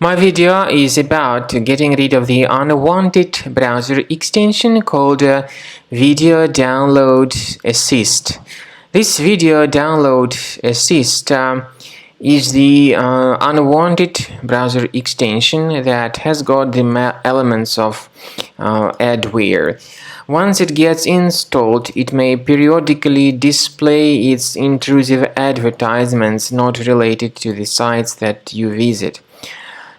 My video is about getting rid of the unwanted browser extension called Video Download Assist. This Video Download Assist is the unwanted browser extension that has got the elements of adware. Once it gets installed, it may periodically display its intrusive advertisements not related to the sites that you visit.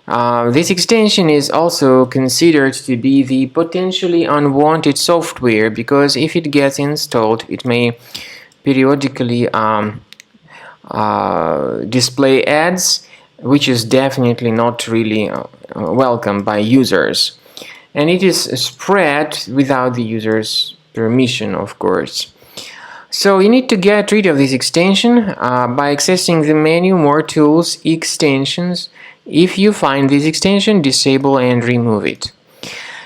This extension is also considered to be the potentially unwanted software because if it gets installed, it may periodically display ads, which is definitely not really welcome by users. And it is spread without the user's permission, of course. So you need to get rid of this extension by accessing the menu More Tools, Extensions. If you find this extension, disable and remove it.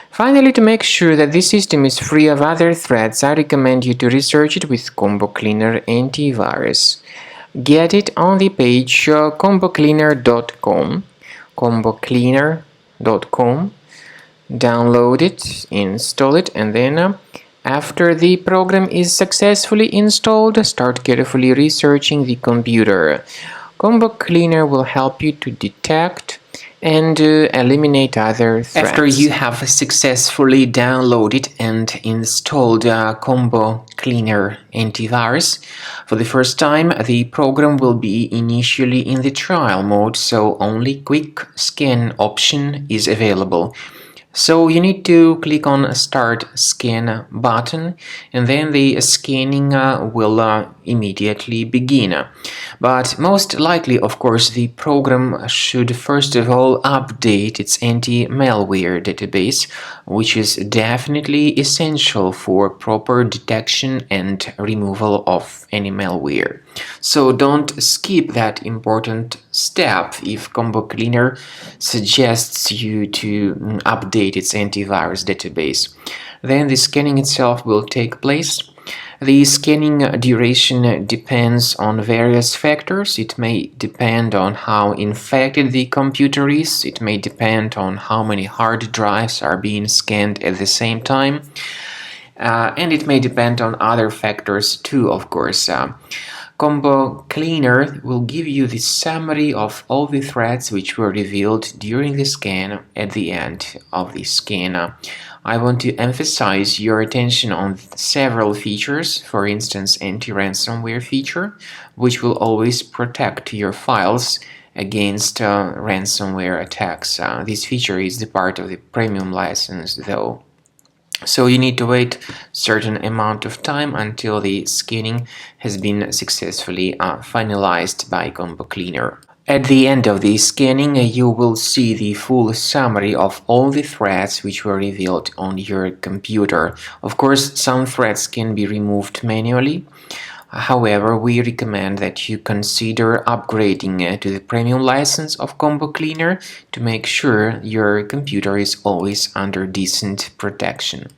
Finally, to make sure that this system is free of other threats, I recommend you to research it with Combo Cleaner Antivirus. Get it on the page combocleaner.com, combocleaner.com. Download it, install it, and then after the program is successfully installed, start carefully researching the computer. Combo Cleaner will help you to detect and eliminate other threats. After you have successfully downloaded and installed Combo Cleaner Antivirus, for the first time the program will be initially in the trial mode, so only Quick Scan option is available. So you need to click on Start Scan button, and then the scanning will immediately begin. But most likely, of course, the program should first of all update its anti-malware database, which is definitely essential for proper detection and removal of any malware. So don't skip that important step if Combo Cleaner suggests you to update its antivirus database. Then the scanning itself will take place. The scanning duration depends on various factors. It may depend on how infected the computer is. It may depend on how many hard drives are being scanned at the same time. And it may depend on other factors too, of course. Combo Cleaner will give you the summary of all the threats which were revealed during the scan at the end of the scan. I want to emphasize your attention on several features, for instance anti-ransomware feature, which will always protect your files against ransomware attacks. This feature is the part of the premium license though. So you need to wait a certain amount of time until the scanning has been successfully finalized by Combo Cleaner. At the end of the scanning, you will see the full summary of all the threats which were revealed on your computer. Of course, some threats can be removed manually. However, we recommend that you consider upgrading to the premium license of Combo Cleaner to make sure your computer is always under decent protection.